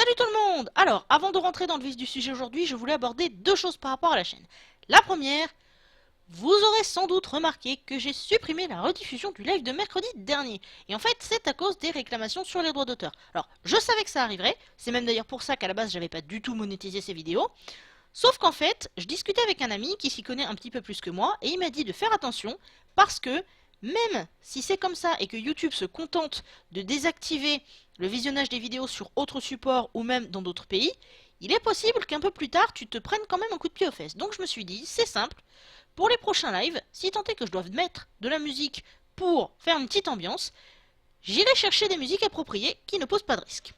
Salut tout le monde! Alors, avant de rentrer dans le vif du sujet aujourd'hui, je voulais aborder deux choses par rapport à la chaîne. La première, vous aurez sans doute remarqué que j'ai supprimé la rediffusion du live de mercredi dernier. Et en fait, c'est à cause des réclamations sur les droits d'auteur. Alors, je savais que ça arriverait, c'est même d'ailleurs pour ça qu'à la base, j'avais pas du tout monétisé ces vidéos. Sauf qu'en fait, je discutais avec un ami qui s'y connaît un petit peu plus que moi, et il m'a dit de faire attention, parce que même si c'est comme ça et que YouTube se contente de désactiver le visionnage des vidéos sur autres supports ou même dans d'autres pays, il est possible qu'un peu plus tard tu te prennes quand même un coup de pied aux fesses. Donc je me suis dit, c'est simple, pour les prochains lives, si tant est que je dois mettre de la musique pour faire une petite ambiance, j'irai chercher des musiques appropriées qui ne posent pas de risque.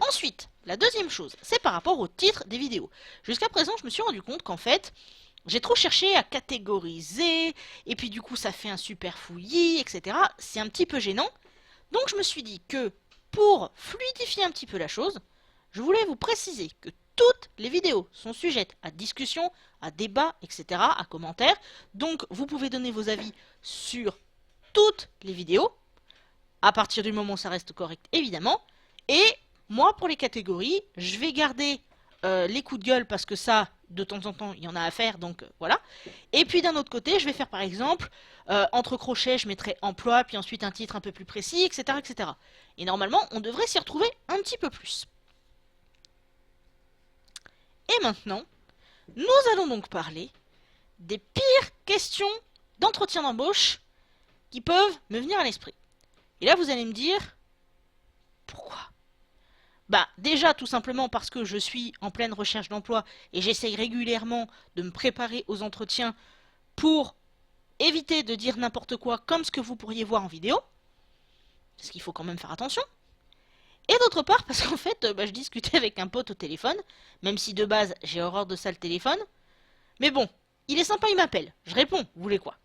Ensuite, la deuxième chose, c'est par rapport au titre des vidéos. Jusqu'à présent, je me suis rendu compte qu'en fait, j'ai trop cherché à catégoriser, et puis du coup ça fait un super fouillis, etc. C'est un petit peu gênant. Donc je me suis dit que pour fluidifier un petit peu la chose, je voulais vous préciser que toutes les vidéos sont sujettes à discussion, à débat, etc., à commentaires. Donc vous pouvez donner vos avis sur toutes les vidéos, à partir du moment où ça reste correct évidemment. Et moi pour les catégories, je vais garder les coups de gueule parce que ça, de temps en temps, il y en a à faire, donc voilà. Et puis d'un autre côté, je vais faire par exemple, entre crochets, je mettrai emploi, puis ensuite un titre un peu plus précis, etc. etc. Et normalement, on devrait s'y retrouver un petit peu plus. Et maintenant, nous allons donc parler des pires questions d'entretien d'embauche qui peuvent me venir à l'esprit. Et là, vous allez me dire, pourquoi ? Bah déjà tout simplement parce que je suis en pleine recherche d'emploi et j'essaye régulièrement de me préparer aux entretiens pour éviter de dire n'importe quoi comme ce que vous pourriez voir en vidéo, parce qu'il faut quand même faire attention. Et d'autre part parce qu'en fait je discutais avec un pote au téléphone, même si de base j'ai horreur de ça le téléphone, mais bon, il est sympa, il m'appelle, je réponds, vous voulez quoi?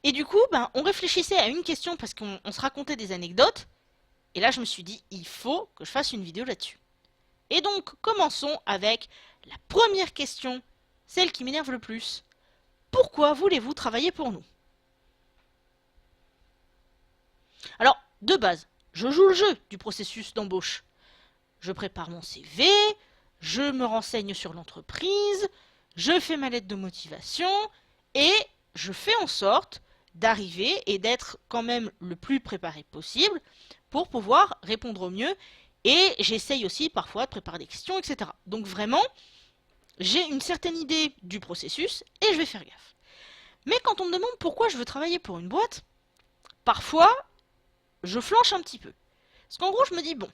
Et du coup on réfléchissait à une question parce qu'on se racontait des anecdotes. Et là, je me suis dit, il faut que je fasse une vidéo là-dessus. Et donc, commençons avec la première question, celle qui m'énerve le plus. Pourquoi voulez-vous travailler pour nous? Alors, de base, je joue le jeu du processus d'embauche. Je prépare mon CV, je me renseigne sur l'entreprise, je fais ma lettre de motivation, et je fais en sorte d'arriver et d'être quand même le plus préparé possible pour pouvoir répondre au mieux. Et j'essaye aussi parfois de préparer des questions, etc. Donc vraiment, j'ai une certaine idée du processus et je vais faire gaffe. Mais quand on me demande pourquoi je veux travailler pour une boîte, parfois, je flanche un petit peu. Parce qu'en gros, je me dis, bon,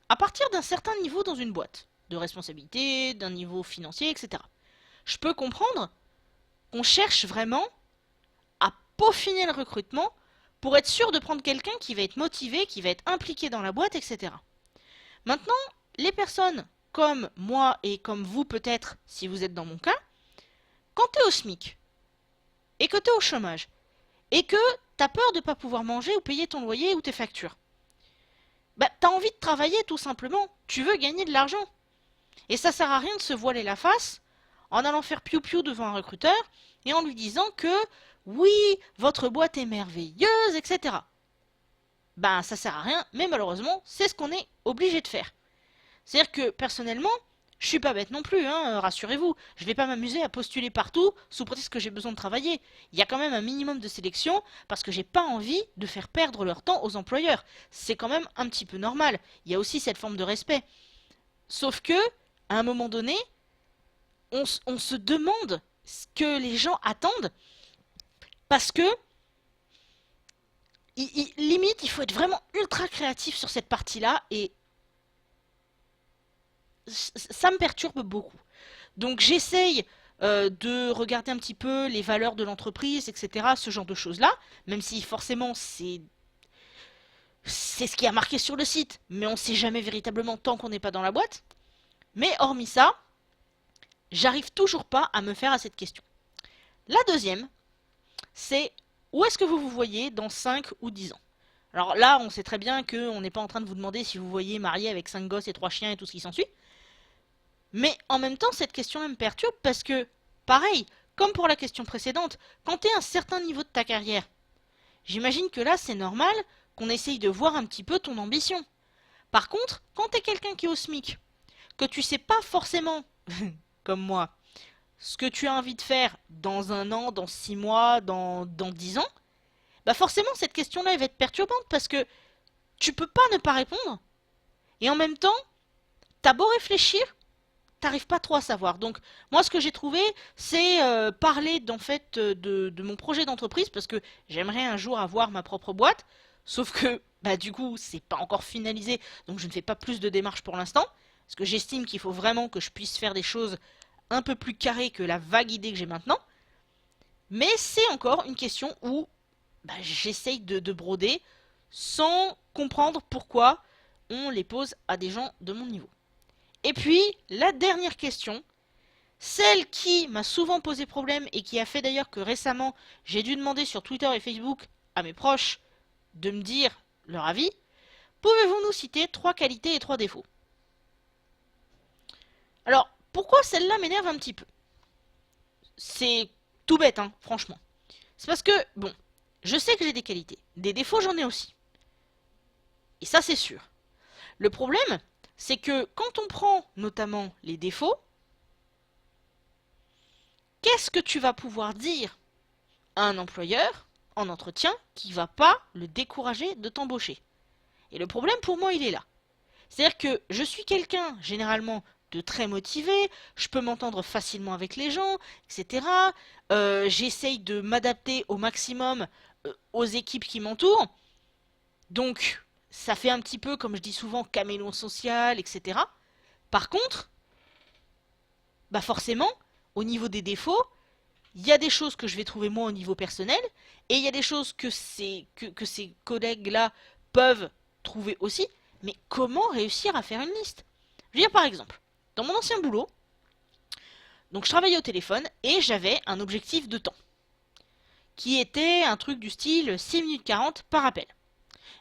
à partir d'un certain niveau dans une boîte, de responsabilité, d'un niveau financier, etc., je peux comprendre qu'on cherche vraiment à peaufiner le recrutement pour être sûr de prendre quelqu'un qui va être motivé, qui va être impliqué dans la boîte, etc. Maintenant, les personnes comme moi et comme vous peut-être, si vous êtes dans mon cas, quand tu es au SMIC, et que tu es au chômage, et que tu as peur de ne pas pouvoir manger ou payer ton loyer ou tes factures, tu as envie de travailler tout simplement, tu veux gagner de l'argent. Et ça sert à rien de se voiler la face en allant faire piou-piou devant un recruteur et en lui disant que oui, votre boîte est merveilleuse, etc. Ça sert à rien, mais malheureusement, c'est ce qu'on est obligé de faire. C'est-à-dire que, personnellement, je suis pas bête non plus, hein, rassurez-vous. Je vais pas m'amuser à postuler partout sous prétexte que j'ai besoin de travailler. Il y a quand même un minimum de sélection parce que j'ai pas envie de faire perdre leur temps aux employeurs. C'est quand même un petit peu normal. Il y a aussi cette forme de respect. Sauf que, à un moment donné, on se demande ce que les gens attendent parce que limite, il faut être vraiment ultra créatif sur cette partie-là et ça me perturbe beaucoup. Donc j'essaye de regarder un petit peu les valeurs de l'entreprise, etc., ce genre de choses-là, même si forcément c'est ce qui a marqué sur le site, mais on ne sait jamais véritablement tant qu'on n'est pas dans la boîte. Mais hormis ça, j'arrive toujours pas à me faire à cette question. La deuxième, c'est où est-ce que vous vous voyez dans 5 ou 10 ans? Alors là, on sait très bien qu'on n'est pas en train de vous demander si vous voyez marié avec 5 gosses et 3 chiens et tout ce qui s'ensuit. Mais en même temps, cette question-là me perturbe parce que, pareil, comme pour la question précédente, quand tu es à un certain niveau de ta carrière, j'imagine que là, c'est normal qu'on essaye de voir un petit peu ton ambition. Par contre, quand tu es quelqu'un qui est au SMIC, que tu sais pas forcément, comme moi, ce que tu as envie de faire dans 1 an, dans 6 mois, dans 10 ans, bah forcément cette question-là elle va être perturbante parce que tu peux pas ne pas répondre et en même temps, t'as beau réfléchir, t'arrives pas trop à savoir. Donc moi ce que j'ai trouvé c'est parler d'en fait de mon projet d'entreprise parce que j'aimerais un jour avoir ma propre boîte, sauf que bah du coup c'est pas encore finalisé donc je ne fais pas plus de démarches pour l'instant parce que j'estime qu'il faut vraiment que je puisse faire des choses un peu plus carrées que la vague idée que j'ai maintenant. Mais c'est encore une question où bah, j'essaye de broder sans comprendre pourquoi on les pose à des gens de mon niveau. Et puis, la dernière question, celle qui m'a souvent posé problème et qui a fait d'ailleurs que récemment j'ai dû demander sur Twitter et Facebook à mes proches de me dire leur avis, pouvez-vous nous citer 3 qualités et 3 défauts? Alors, pourquoi celle-là m'énerve un petit peu? C'est tout bête, hein, franchement. C'est parce que, bon, je sais que j'ai des qualités. Des défauts, j'en ai aussi. Et ça, c'est sûr. Le problème, c'est que quand on prend notamment les défauts, qu'est-ce que tu vas pouvoir dire à un employeur en entretien qui va pas le décourager de t'embaucher? Et le problème pour moi, il est là. C'est-à-dire que je suis quelqu'un, généralement, de très motivé, je peux m'entendre facilement avec les gens, etc. J'essaye de m'adapter au maximum aux équipes qui m'entourent. Donc, ça fait un petit peu, comme je dis souvent, caméléon social, etc. Par contre, bah forcément, au niveau des défauts, il y a des choses que je vais trouver moi au niveau personnel, et il y a des choses que ces collègues-là peuvent trouver aussi, mais comment réussir à faire une liste? Je veux dire par exemple, dans mon ancien boulot, donc je travaillais au téléphone et j'avais un objectif de temps, qui était un truc du style 6 minutes 40 par appel.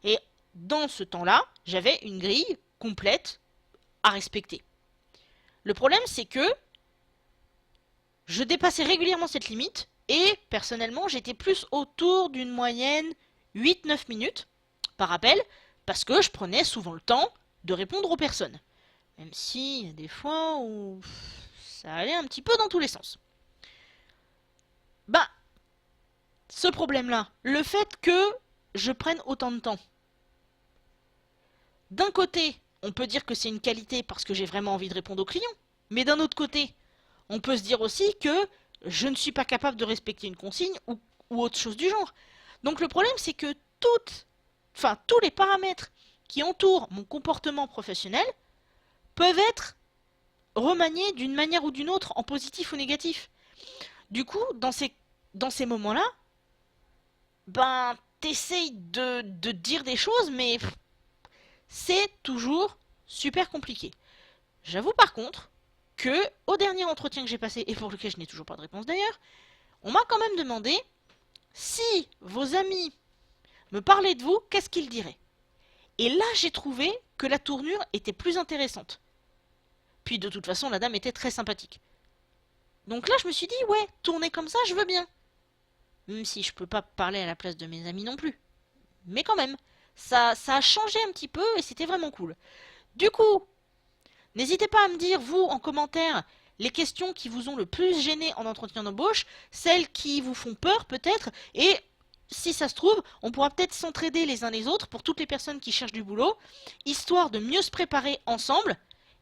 Et dans ce temps-là, j'avais une grille complète à respecter. Le problème, c'est que je dépassais régulièrement cette limite et personnellement, j'étais plus autour d'une moyenne 8-9 minutes par appel parce que je prenais souvent le temps de répondre aux personnes. Même s'il y a des fois où ça allait un petit peu dans tous les sens. Bah, ce problème-là, le fait que je prenne autant de temps, d'un côté, on peut dire que c'est une qualité parce que j'ai vraiment envie de répondre aux clients, mais d'un autre côté, on peut se dire aussi que je ne suis pas capable de respecter une consigne ou autre chose du genre. Donc le problème, c'est que tous les paramètres qui entourent mon comportement professionnel peuvent être remaniés d'une manière ou d'une autre, en positif ou négatif. Du coup, dans ces moments-là, ben, t'essayes de dire des choses, mais c'est toujours super compliqué. J'avoue par contre que, au dernier entretien que j'ai passé, et pour lequel je n'ai toujours pas de réponse d'ailleurs, on m'a quand même demandé si vos amis me parlaient de vous, qu'est-ce qu'ils diraient? Et là, j'ai trouvé que la tournure était plus intéressante. Puis de toute façon, la dame était très sympathique. Donc là, je me suis dit, ouais, tourner comme ça, je veux bien. Même si je peux pas parler à la place de mes amis non plus. Mais quand même, ça a changé un petit peu et c'était vraiment cool. Du coup, n'hésitez pas à me dire, vous, en commentaire, les questions qui vous ont le plus gêné en entretien d'embauche, celles qui vous font peur peut-être, et si ça se trouve, on pourra peut-être s'entraider les uns les autres pour toutes les personnes qui cherchent du boulot, histoire de mieux se préparer ensemble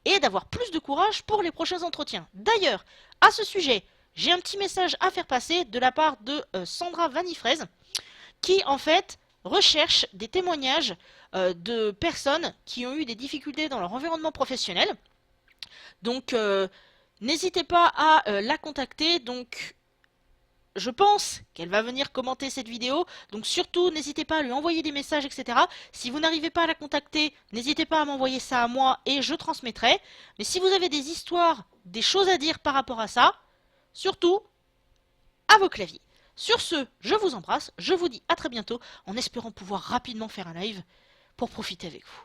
et d'avoir plus de courage pour les prochains entretiens. D'ailleurs, à ce sujet, j'ai un petit message à faire passer de la part de Sandra Vanifraise, qui en fait recherche des témoignages de personnes qui ont eu des difficultés dans leur environnement professionnel. Donc, n'hésitez pas à la contacter. Donc, je pense qu'elle va venir commenter cette vidéo, donc surtout n'hésitez pas à lui envoyer des messages, etc. Si vous n'arrivez pas à la contacter, n'hésitez pas à m'envoyer ça à moi et je transmettrai. Mais si vous avez des histoires, des choses à dire par rapport à ça, surtout, à vos claviers. Sur ce, je vous embrasse, je vous dis à très bientôt, en espérant pouvoir rapidement faire un live pour profiter avec vous.